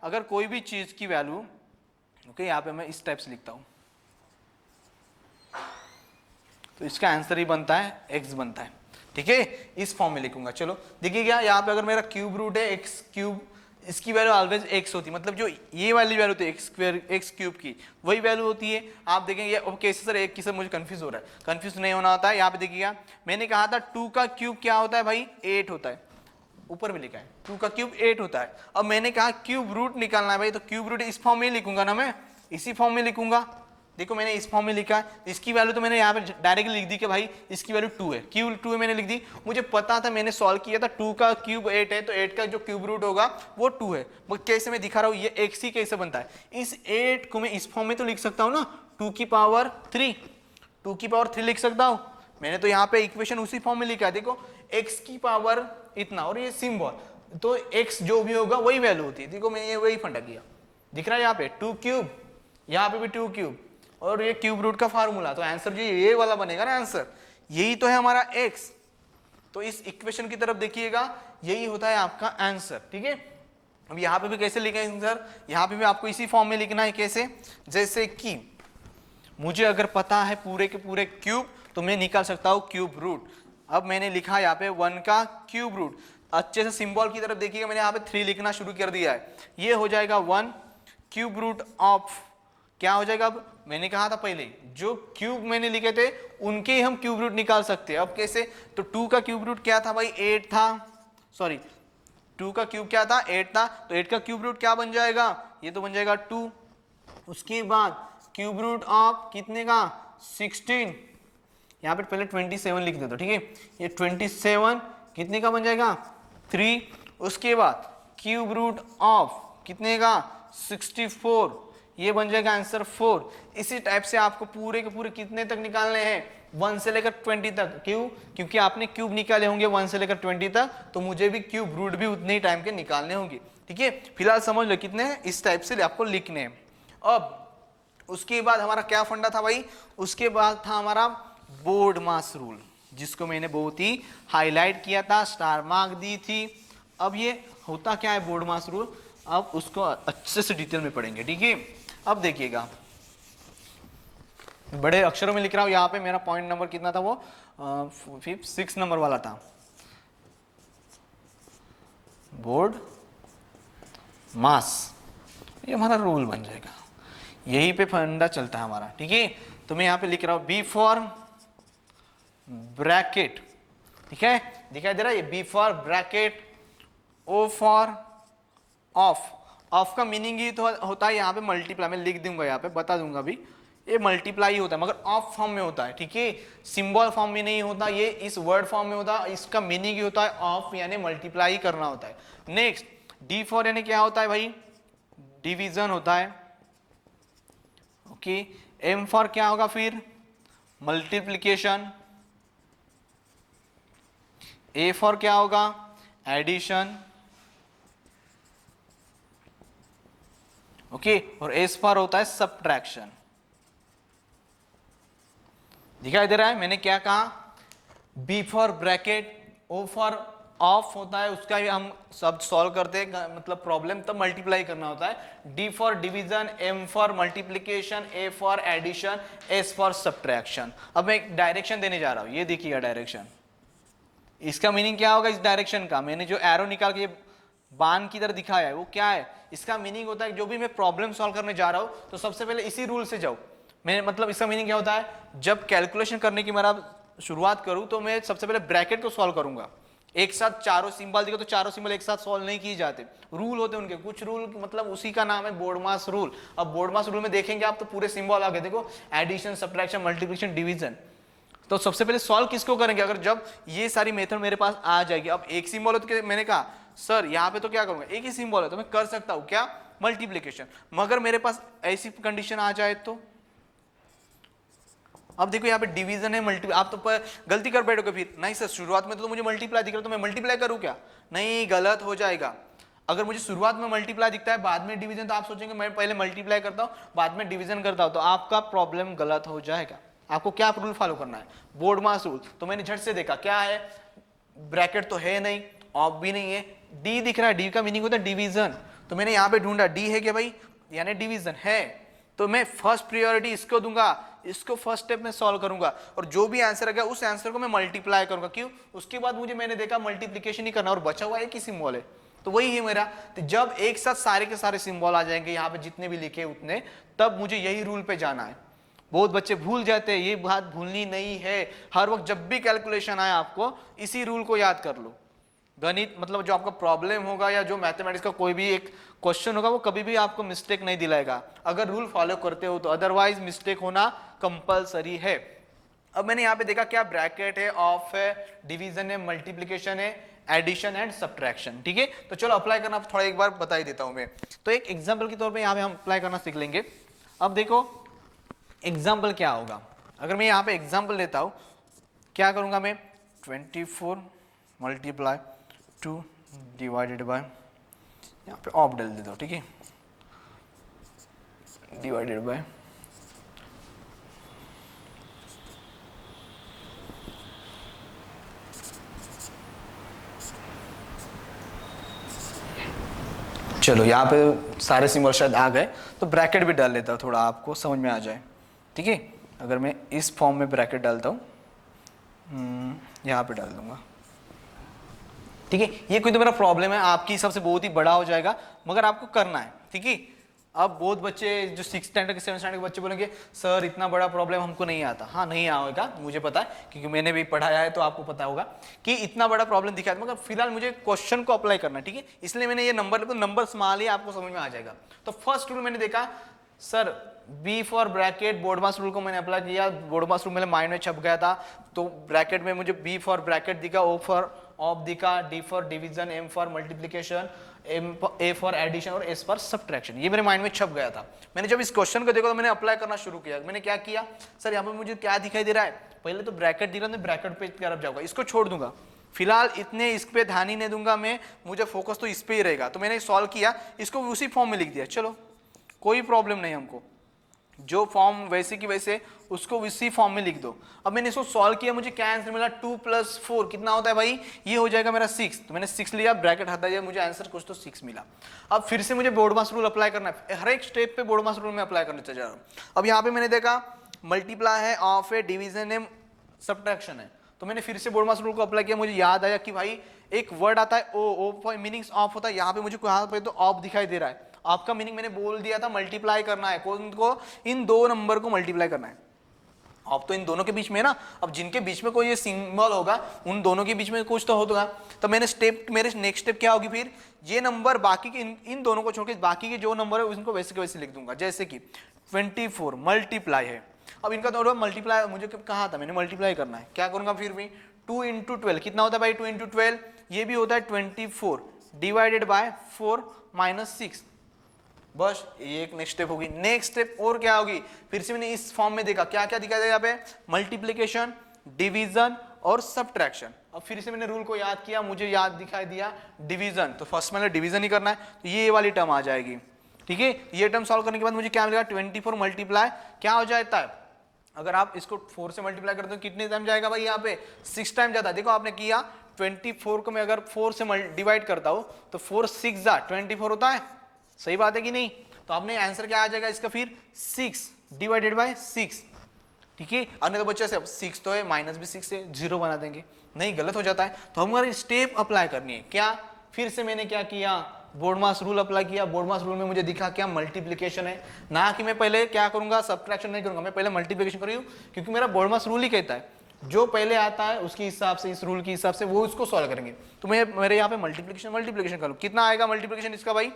अगर कोई भी चीज की वैल्यू, ओके, यहाँ पे मैं इस टाइप से लिखता हूं, तो इसका आंसर ही बनता है x बनता है, ठीक है, इस फॉर्म में लिखूंगा। चलो देखिए क्या, यहाँ पे अगर मेरा क्यूब रूट है x क्यूब, इसकी वैल्यू ऑलवेज x होती है, मतलब जो ये वाली वैल्यू होती है x स्क्वायर x क्यूब की, वही वैल्यू होती है। आप देखेंगे कैसे सर एक की, सर मुझे कंफ्यूज हो रहा है, कंफ्यूज नहीं होना होता है। यहाँ पे देखिएगा, मैंने कहा था 2 का क्यूब क्या होता है भाई, 8 होता है, ऊपर में लिखा है 2 का क्यूब 8 होता है। अब मैंने कहा क्यूब रूट निकालना है भाई, तो क्यूब रूट इस फॉर्म में लिखूंगा ना, मैं इसी फॉर्म में लिखूंगा। देखो मैंने इस फॉर्म में लिखा है, इसकी वैल्यू तो मैंने यहाँ पे डायरेक्टली लिख दी कि भाई इसकी वैल्यू 2 है, क्यूब 2 है मैंने लिख दी। मुझे पता था, मैंने सॉल्व किया था, 2 का क्यूब 8 है, तो 8 का जो क्यूब रूट होगा वो 2 है। कैसे मैं दिखा रहा हूँ, ये x ही कैसे बनता है, इस 8 को मैं इस फॉर्म में तो लिख सकता हूँ ना, 2 की पावर 3, 2 की पावर 3 लिख सकता हूँ। मैंने तो यहाँ पे इक्वेशन उसी फॉर्म में लिखा है, देखो x की पावर इतना और ये सिंबल, तो x जो भी होगा वही वैल्यू होती है। देखो मैंने ये वही फंडा किया, दिख रहा है यहाँ पे 2 क्यूब, यहाँ पे भी 2 क्यूब, और ये क्यूब रूट का फार्मूला, तो आंसर जो ये वाला बनेगा ना आंसर, यही तो है हमारा x। तो इस इक्वेशन की तरफ देखिएगा, यही होता है आपका आंसर, ठीक है। अब यहाँ पे भी कैसे लिखेंगे सर, यहाँ पे भी आपको इसी फॉर्म में लिखना है। कैसे, जैसे कि मुझे अगर पता है पूरे के पूरे क्यूब, तो मैं निकाल सकता हूँ क्यूब रूट। अब मैंने लिखा यहाँ पे 1 का क्यूब रूट, अच्छे से सिंबल की तरफ देखिएगा, मैंने यहाँ पे 3 लिखना शुरू कर दिया है, ये हो जाएगा 1 क्यूब रूट ऑफ, क्या हो जाएगा। अब मैंने कहा था पहले जो क्यूब मैंने लिखे थे उनके ही हम क्यूब रूट निकाल सकते हैं। अब कैसे, तो 2 का क्यूब रूट क्या था भाई, 8 था, सॉरी 2 का क्यूब क्या था, 8 था, तो 8 का क्यूब रूट क्या बन जाएगा, ये तो बन जाएगा 2। उसके बाद क्यूब रूट ऑफ कितने का, 16, यहाँ पे पहले 27 लिख देता, ठीक है, ये 27 कितने का बन जाएगा, 3। उसके बाद क्यूब रूट ऑफ कितने का, 64, ये बन जाएगा आंसर 4। इसी टाइप से आपको पूरे के पूरे कितने तक निकालने हैं, 1 से लेकर 20 तक। क्यों, क्योंकि आपने क्यूब निकाले होंगे 1 से लेकर 20 तक, तो मुझे भी क्यूब रूट भी उतने ही टाइम के निकालने होंगे, ठीक है। फिलहाल समझ लो कितने हैं, इस टाइप से आपको लिखने हैं। अब उसके बाद हमारा क्या फंडा था भाई, उसके बाद था हमारा बोर्ड मास रूल, जिसको मैंने बहुत ही हाईलाइट किया था, स्टार मार्क दी थी। अब ये होता क्या है बोर्ड मास रूल, अब उसको अच्छे से डिटेल में पढ़ेंगे, ठीक है। अब देखिएगा, बड़े अक्षरों में लिख रहा हूं, यहाँ पे मेरा पॉइंट नंबर कितना था, वो 6 नंबर वाला था, बोर्ड मास, ये हमारा रूल बन जाएगा, यही पे फंडा चलता है हमारा, ठीक है। तो मैं यहाँ पे लिख रहा हूं बी फॉर ब्रैकेट, ठीक है, दिखाई दे रहा है ये B for bracket, O for of. Of का मीनिंग ही तो होता है यहाँ पे मल्टीप्लाई, मैं लिख दूंगा यहाँ पे, बता दूंगा अभी, ये मल्टीप्लाई होता है, मगर ऑफ फॉर्म में होता है, ठीक है, सिंबल फॉर्म में नहीं होता, ये इस वर्ड फॉर्म में होता है। इसका मीनिंग ही होता है ऑफ, यानी मल्टीप्लाई करना होता है। नेक्स्ट डी फॉर यानी क्या होता है भाई, डिवीजन होता है, ओके। एम फॉर क्या होगा फिर, मल्टीप्लिकेशन। ए फॉर क्या होगा, एडिशन, ओके। और एस फॉर होता है सब्ट्रैक्शन। दिखाई दे रहा है मैंने क्या कहा, B for bracket, O for of होता है, उसका भी हम शब्द सॉल्व करते हैं, मतलब प्रॉब्लम तब मल्टीप्लाई करना होता है। D for division, M for multiplication, A for addition, S for subtraction. अब मैं एक डायरेक्शन देने जा रहा हूं, ये देखिएगा डायरेक्शन, इसका मीनिंग क्या होगा, इस डायरेक्शन का मैंने जो एरो निकाल के बाण की तरह दिखाया है वो क्या है, इसका मीनिंग होता है जो भी मैं प्रॉब्लम सॉल्व करने जा रहा हूं तो सबसे पहले इसी रूल से जाओ। मैं मतलब इसका मीनिंग क्या होता है, जब कैलकुलेशन करने की मेरा शुरुआत करूं तो मैं सबसे पहले ब्रैकेट को सॉल्व करूंगा। एक साथ चारों सिंबल दिखे तो चारों सिंबल एक साथ सॉल्व नहीं किए जाते, रूल होते हैं उनके कुछ रूल, मतलब उसी का नाम है बोर्डमास रूल। अब बोर्डमास रूल में देखेंगे आप तो पूरे सिंबल आ गए, देखो एडिशन, सब्ट्रैक्शन, मल्टीप्लिकेशन, डिवीजन। तो सबसे पहले सॉल्व किसको करेंगे, अगर जब ये सारी मेथड मेरे पास आ जाएगी। अब एक सिंबल हो तो मैंने कहा सर यहाँ पे तो क्या करूंगा, एक ही सिंबल है तो मैं कर सकता हूं क्या, मल्टीप्लिकेशन। मगर मेरे पास ऐसी कंडीशन आ जाए तो, अब देखो यहाँ पे डिवीजन है, मल्टी, आप तो गलती कर बैठोगे फिर, नहीं सर शुरुआत में तो मुझे मल्टीप्लाई दिख रहा है तो मैं मल्टीप्लाई करूँ क्या, नहीं, गलत हो जाएगा। अगर मुझे शुरुआत में मल्टीप्लाई दिखता है बाद में डिवीजन, तो आप सोचेंगे मैं पहले मल्टीप्लाई करता हूँ बाद में डिवीजन करता हूँ, तो आपका प्रॉब्लम गलत हो जाएगा। आपको क्या रूल फॉलो करना है, बोर्डमास रूल। तो मैंने झट से देखा क्या है, ब्रैकेट तो है नहीं, ऑफ भी नहीं है, डी दिख रहा है, डी का मीनिंग होता है डिवीजन, तो मैंने यहाँ पे ढूंढा डी है क्या भाई, यानी डिवीजन है, तो मैं फर्स्ट प्रायोरिटी इसको दूंगा, इसको फर्स्ट स्टेप में सॉल्व करूंगा और जो भी आंसर आ गया उस आंसर को मैं मल्टीप्लाई करूंगा। क्यों? उसके बाद मुझे मैंने देखा मल्टीप्लिकेशन ही करना और बचा हुआ एक ही सिंबल है, तो वही है मेरा। तो जब एक साथ सारे के सारे सिंबल आ जाएंगे यहाँ पे जितने भी लिखे उतने, तब मुझे यही रूल पे जाना है। बहुत बच्चे भूल जाते हैं, ये बात भूलनी नहीं है। हर वक्त जब भी कैलकुलेशन आए आपको इसी रूल को याद कर लो। गणित मतलब जो आपका प्रॉब्लम होगा या जो मैथमेटिक्स का कोई भी एक क्वेश्चन होगा वो कभी भी आपको मिस्टेक नहीं दिलाएगा अगर रूल फॉलो करते हो तो, अदरवाइज मिस्टेक होना कंपलसरी है। अब मैंने यहाँ पे देखा क्या ब्रैकेट है, ऑफ है, डिवीजन है, मल्टीप्लिकेशन है, एडिशन एंड सब्ट्रैक्शन। ठीक है, तो चलो अप्लाई करना थोड़ा एक बार बता ही देता हूं मैं। तो एक एग्जांपल के तौर पे यहाँ पे हम अप्लाई करना सीख लेंगे। अब देखो एग्जाम्पल क्या होगा, अगर मैं यहाँ पे एग्जाम्पल लेता हूँ, क्या करूँगा मैं, 24 मल्टीप्लाई 2 डिवाइडेड बाय, यहाँ पे ऑफ डाल देता हूँ, ठीक है, डिवाइडेड बाय चलो यहाँ पे सारे सिंबल शायद आ गए, तो ब्रैकेट भी डाल लेता हूँ थोड़ा आपको समझ में आ जाए। ठीक है, अगर मैं इस फॉर्म में ब्रैकेट डालता हूँ, यहाँ पे डाल दूंगा। ठीक है, ये कोई तो मेरा प्रॉब्लम है, आपकी हिसाब से बहुत ही बड़ा हो जाएगा मगर आपको करना है। ठीक है, अब बहुत बच्चे जो 6 स्टैंडर्ड के 7 स्टैंडर्ड के बच्चे बोलेंगे सर इतना बड़ा प्रॉब्लम हमको नहीं आता। हाँ नहीं आएगा, मुझे पता है क्योंकि मैंने भी पढ़ाया है, तो आपको पता होगा कि इतना बड़ा प्रॉब्लम दिखा है, मगर फिलहाल मुझे क्वेश्चन को अप्लाई करना है। ठीक है, इसलिए मैंने ये नंबर स्मॉल ही आपको समझ में आ जाएगा। तो फर्स्ट रूल मैंने देखा sir B for bracket, BODMAS rule को मैंने अप्लाई किया, बोर्डमास रूल मेरे माइंड में छप गया था, तो ब्रैकेट में मुझे बी फॉर ब्रैकेट दिखा, ओ फॉर ऑफ दिखा, D for division, M for multiplication, A for addition और एस फॉर सब्ट्रैक्शन, ये मेरे माइंड में छप गया था। मैंने जब इस क्वेश्चन को देखा तो मैंने अप्लाई करना शुरू किया। मैंने क्या किया, सर यहाँ पे मुझे क्या दिखाई दे रहा है, पहले तो ब्रैकेट दिख रहा है, ब्रैकेट पे तरफ जाऊंगा, इसको छोड़ दूंगा फिलहाल, इतने इस पे ध्यान ही नहीं दूंगा मैं, मुझे फोकस तो इस पे ही रहेगा। तो मैंने सॉल्व किया, इसको उसी फॉर्म में लिख दिया, चलो कोई प्रॉब्लम नहीं हमको, जो फॉर्म वैसे की वैसे उसको उसी फॉर्म में लिख दो। अब मैंने इसको सॉल्व किया, मुझे क्या आंसर मिला, 2 + 4 कितना होता है भाई, ये हो जाएगा मेरा 6। तो मैंने 6 लिया, ब्रैकेट हटा दिया, मुझे आंसर कुछ तो 6 मिला। अब फिर से मुझे बोर्डमास रूल अप्लाई करना है, हर एक स्टेप पे बोर्डमास रूल में अप्लाई करना चाह रहा हूँ। अब यहाँ पे मैंने देखा मल्टीप्लाई है, ऑफ है, डिवीजन है, सब्ट्रैक्शन है, तो मैंने फिर से बोर्डमास रूल को अप्लाई किया। मुझे याद आया कि भाई एक वर्ड आता है ओ फॉर मीनिंग्स ऑफ होता है, यहाँ पे मुझे यहाँ पे तो ऑफ दिखाई दे रहा है। आपका मीनिंग मैंने बोल दिया था मल्टीप्लाई करना है, कौन को, इन दो नंबर को मल्टीप्लाई करना है। अब तो इन दोनों के बीच में ना, अब जिनके बीच में कोई ये सिंबल होगा उन दोनों के बीच में कुछ तो होगा। तो मैंने मेरे नेक्स्ट स्टेप क्या होगी, फिर ये नंबर बाकी के इन दोनों को छोड़ के बाकी के जो नंबर है उनको वैसे के वैसे लिख दूंगा। जैसे कि 24 मल्टीप्लाई है, अब इनका दोनों मल्टीप्लाई मुझे कहा था मैंने मल्टीप्लाई करना है, क्या करूंगा फिर भी 2 × 12 कितना होता है भाई, 2 × 12 ये भी होता है 24 डिवाइडेड बाय 4 - 6, बस ये एक नेक्स्ट स्टेप होगी। नेक्स्ट स्टेप और क्या होगी, फिर से मैंने इस फॉर्म में देखा क्या क्या दिखाई दे यहाँ पे, मल्टीप्लिकेशन, डिवीजन और सब्ट्रैक्शन। अब फिर से मैंने रूल को याद किया, मुझे याद दिखाई दिया डिवीजन, तो फर्स्ट मैंने डिवीजन ही करना है, तो ये वाली टर्म आ जाएगी। ठीक है, ये टर्म सॉल्व करने के बाद मुझे क्या मिलेगा, 24 मल्टीप्लाई क्या हो जाता है, अगर आप इसको 4 से मल्टीप्लाई करते हो कितने टाइम जाएगा भाई, यहाँ पे 6 टाइम जाता है। देखो आपने किया 24 को मैं अगर 4 से डिवाइड करता हूँ तो 4 × 6 = 24 होता है, सही बात है कि नहीं। तो आपने आंसर क्या आ जाएगा इसका फिर 6 डिवाइडेड बाय 6। ठीक है, अन्य तो बच्चे से 6 तो है, माइनस भी 6 है, 0 बना देंगे, नहीं गलत हो जाता है। तो हमारी स्टेप अप्लाई करनी है क्या, फिर से मैंने क्या किया, बोर्डमास रूल अप्लाई किया। बोर्डमास रूल में मुझे दिखा क्या मल्टीप्लिकेशन है, ना कि मैं पहले क्या करूंगा सब्ट्रैक्शन नहीं करूंगा, मैं पहले मल्टीप्लिकेशन करूँ, क्योंकि मेरा बोर्डमास रूल ही कहता है जो पहले आता है उसके हिसाब से, इस रूल के हिसाब से वो उसको सॉल्व करेंगे। तो मैं मेरे यहाँ पे मल्टीप्लिकेशन करूँ, कितना आएगा मल्टीप्लिकेशन इसका भाई,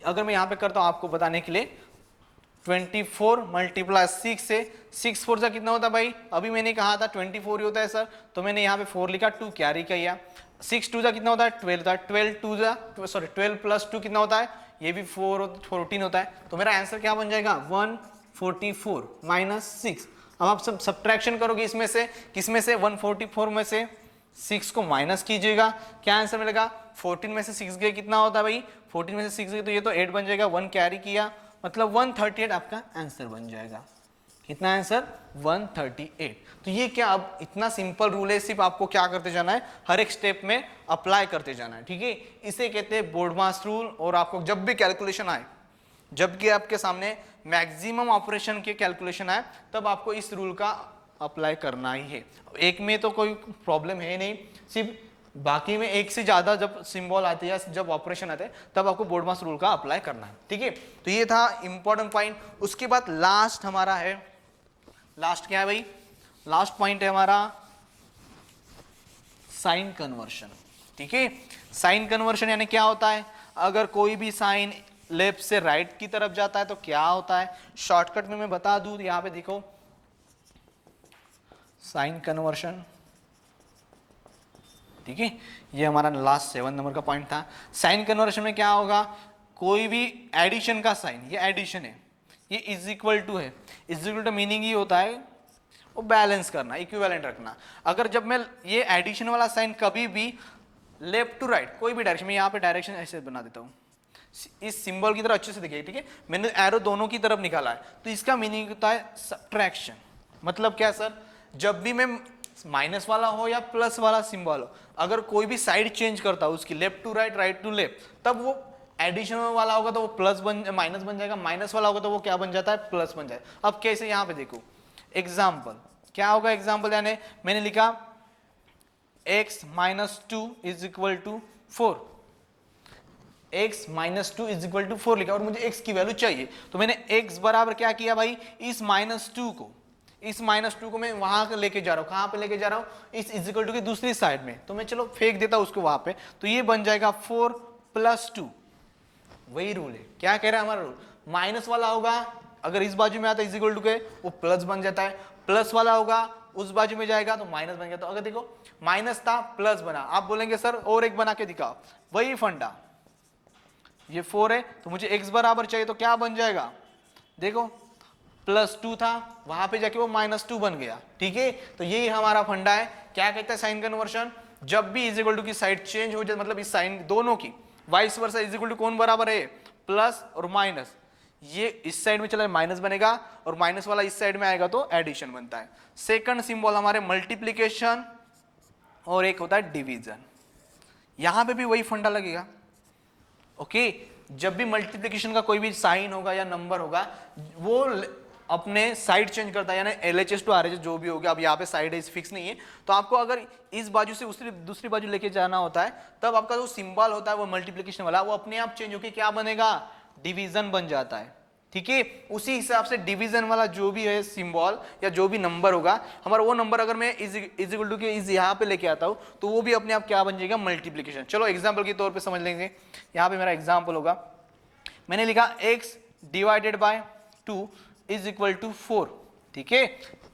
अगर मैं यहाँ पे करता हूँ आपको बताने के लिए, 24 × 6 से 6 4 जा कितना होता है भाई, अभी मैंने कहा था 24 ही होता है सर, तो मैंने यहाँ पे 4 लिखा, 2 कैरी किया, 6 2 जा कितना होता है 12 होता है, 12 + 2 कितना होता है, ये भी 14 होता है। तो मेरा आंसर क्या बन जाएगा 144 - 6। अब आप सब सब्ट्रैक्शन करोगे इसमें से, किसमें से, 144 में से 6 को माइनस कीजिएगा, क्या आंसर मिलेगा, 14 में से 6 गए कितना होता है भाई, 14 में से 6 गए तो ये तो 8 बन जाएगा, 1 कैरी किया, मतलब 138 आपका आंसर बन जाएगा। कितना आंसर 138। तो ये क्या, अब इतना सिंपल रूल है, सिर्फ आपको क्या करते जाना है, हर एक स्टेप में अप्लाई करते जाना है, ठीक है। इसे कहते हैं बोर्डमास रूल। और आपको जब भी कैलकुलेशन आए, जब कि आपके सामने मैक्सिमम ऑपरेशन के कैलकुलेशन आए, तब आपको इस रूल का अप्लाई करना ही है। एक में तो कोई प्रॉब्लम है नहीं, सिर्फ बाकी में एक से ज्यादा जब सिंबल आते हैं या जब ऑपरेशन आते हैं, तब आपको बोर्डमास रूल का अप्लाई करना है, ठीक है। तो ये था इंपॉर्टेंट पॉइंट। उसके बाद लास्ट हमारा है, लास्ट क्या है भाई, लास्ट पॉइंट है हमारा साइन कन्वर्शन, ठीक है। साइन कन्वर्शन यानी क्या होता है, अगर कोई भी साइन लेफ्ट से राइट की तरफ जाता है तो क्या होता है। शॉर्टकट में मैं बता दूं, यहां पे देखो साइन कन्वर्शन, ठीक है। ये हमारा लास्ट 7 नंबर का पॉइंट था। साइन कन्वर्शन में क्या होगा, कोई भी एडिशन का साइन, ये एडिशन है, ये इज इक्वल टू है। इज इक्वल टू मीनिंग ये होता है वो बैलेंस करना, इक्विवेलेंट रखना। अगर जब मैं ये एडिशन वाला साइन कभी भी लेफ्ट टू राइट कोई भी डायरेक्शन में, यहाँ पे डायरेक्शन ऐसे बना देता हूँ, इस सिंबल की तरह अच्छे से देखिए, ठीक है। मैंने एरो दोनों की तरफ निकाला है, तो इसका मीनिंग होता है सब्ट्रैक्शन। मतलब क्या सर, जब भी मैं माइनस वाला हो या प्लस वाला सिंबल हो, अगर कोई भी साइड चेंज करता हो उसकी, left to right, right to left, तब वो एडिशन वाला होगा तो वो प्लस माइनस बन जाएगा, माइनस वाला होगा तो वो क्या बन जाता है, प्लस बन जाएगा। अब कैसे, यहाँ पे देखो एग्जाम्पल क्या होगा। एग्जाम्पल यानी मैंने लिखा x minus 2 is equal to 4, x minus 2 is equal to 4 लिखा, और मुझे x की वैल्यू चाहिए। तो मैंने x बराबर क्या किया भाई, इस माइनस 2 को मैं वहां लेके जा रहा हूं, कहां पे लेके जा रहा हूं, इस इज इक्वल टू की दूसरी साइड में। तो मैं चलो फेंक देता हूं उसको वहां पे, तो ये बन जाएगा 4 प्लस 2। वही रूल है, क्या कह रहा है हमारा रूल, माइनस वाला होगा अगर इस बाजू में आता है इज इक्वल टू के, वो प्लस बन जाता है, प्लस वाला होगा उस बाजू में जाएगा तो माइनस बन गया। तो अगर देखो माइनस था प्लस बना, आप बोलेंगे सर और एक बना के दिखाओ, वही फंडा, ये 4 है तो मुझे x बराबर चाहिए, तो क्या बन जाएगा, देखो प्लस 2 था वहां पे जाके वो माइनस 2 बन गया, ठीक है। तो यही हमारा फंडा है, क्या कहता है साइन कन्वर्शन, जब भी इज इक्वल टू की साइड चेंज हो जाए, मतलब इस साइन दोनों की vice versa is equal to कौन बराबर है, प्लस और माइनस, ये इस साइड में चला माइनस बनेगा और माइनस वाला इस साइड में आएगा तो एडिशन बनता है। सेकंड सिंबल हमारे मल्टीप्लिकेशन और एक होता है डिवीजन, यहां पे भी वही फंडा लगेगा, ओके। जब भी मल्टीप्लिकेशन का कोई भी साइन होगा या नंबर होगा, वो अपने साइड चेंज करता है, यानी LHS टू RHS जो भी होगा। अब यहाँ पे साइड है फिक्स नहीं है, तो आपको अगर इस बाजू से दूसरी बाजू लेके जाना होता है, तब आपका जो सिंबल होता है वो मल्टीप्लिकेशन वाला, वो अपने आप चेंज होकर क्या बनेगा, डिवीजन बन जाता है, ठीक है। उसी हिसाब से डिवीजन वाला जो भी है सिंबल या जो भी नंबर होगा हमारा, वो नंबर अगर मैं इज इक्वल टू के इज यहाँ पे लेके आता हूँ, तो वो भी अपने आप क्या बन जाएगा, मल्टीप्लिकेशन। चलो एग्जाम्पल के तौर पे समझ लेंगे। यहाँ पे मेरा एग्जाम्पल होगा, मैंने लिखा x divided by 2 is equal to 4, ठीक है।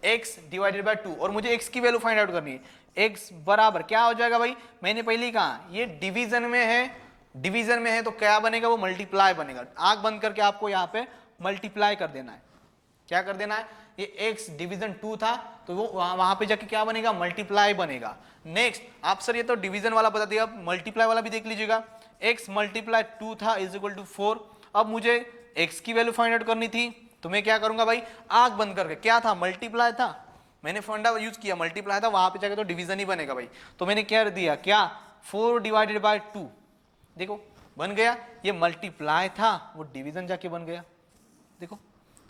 x डिवाइडेड बाय 2, और मुझे x की वैल्यू फाइंड आउट करनी है। x बराबर क्या हो जाएगा भाई, मैंने पहले ही कहा ये डिवीजन में है, तो क्या बनेगा, वो मल्टीप्लाई बनेगा। आंख बंद करके आपको यहाँ पे मल्टीप्लाई कर देना है, क्या कर देना है, ये x डिवीजन 2 था तो वो वहां पे जाके क्या बनेगा, मल्टीप्लाई बनेगा। नेक्स्ट आप सर ये तो डिवीजन वाला बता दिया, मल्टीप्लाई वाला भी देख लीजिएगा। x मल्टीप्लाई 2 था इज इक्वल टू 4। अब मुझे x की वैल्यू फाइंड आउट करनी थी, तो मैं क्या करूंगा भाई, आंख बंद करके, क्या था, मल्टीप्लाई था, मैंने फंडा यूज किया, मल्टीप्लाई था, वहां पे जाके तो डिवीजन ही बनेगा भाई। तो मैंने क्या दिया, क्या 4 डिवाइडेड बाय 2, देखो बन गया, ये मल्टीप्लाई था वो डिवीजन जाके बन गया। देखो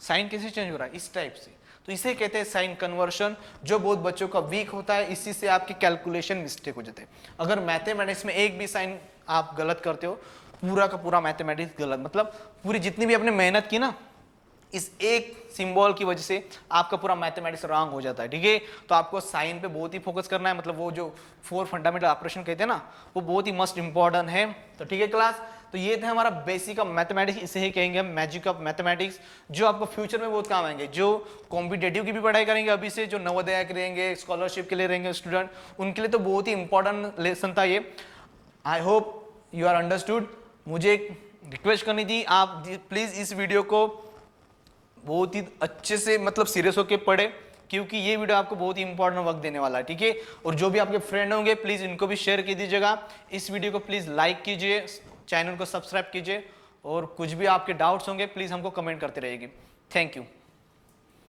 साइन कैसे चेंज हो रहा है, इस टाइप से। तो इसे कहते हैं साइन कन्वर्शन, जो बहुत बच्चों का वीक होता है, इसी से आपके कैलकुलेशन मिस्टेक हो जाते हैं। अगर मैथमेटिक्स में एक भी साइन आप गलत करते हो, पूरा का पूरा मैथमेटिक्स गलत, मतलब पूरी जितनी भी आपने मेहनत की ना, इस एक सिंबल की वजह से आपका पूरा मैथमेटिक्स रॉन्ग हो जाता है, ठीक है। तो आपको साइन पे बहुत ही फोकस करना है, मतलब वो जो 4 फंडामेंटल ऑपरेशन कहते हैं ना, वो बहुत ही मस्ट इंपॉर्टेंट है। तो ठीक है क्लास, तो ये था हमारा बेसिक ऑफ मैथमेटिक्स, इसे ही कहेंगे हम मैजिक ऑफ मैथमेटिक्स, जो आपको फ्यूचर में बहुत काम आएंगे। जो कॉम्पिटेटिव की भी पढ़ाई करेंगे अभी से, जो नवोदय के रहेंगे, स्कॉलरशिप के लिए रहेंगे स्टूडेंट, उनके लिए तो बहुत ही इंपॉर्टेंट लेसन था ये। I hope you are understood. मुझे एक रिक्वेस्ट करनी थी, आप प्लीज इस वीडियो को बहुत ही अच्छे से, मतलब सीरियस होकर पढ़े, क्योंकि ये वीडियो आपको बहुत ही इंपॉर्टेंट वक्त देने वाला है, ठीक है। और जो भी आपके फ्रेंड होंगे प्लीज इनको भी शेयर कर दीजिएगा। इस वीडियो को प्लीज लाइक कीजिए, चैनल को सब्सक्राइब कीजिए, और कुछ भी आपके डाउट्स होंगे प्लीज हमको कमेंट करते रहिएगा। Thank you.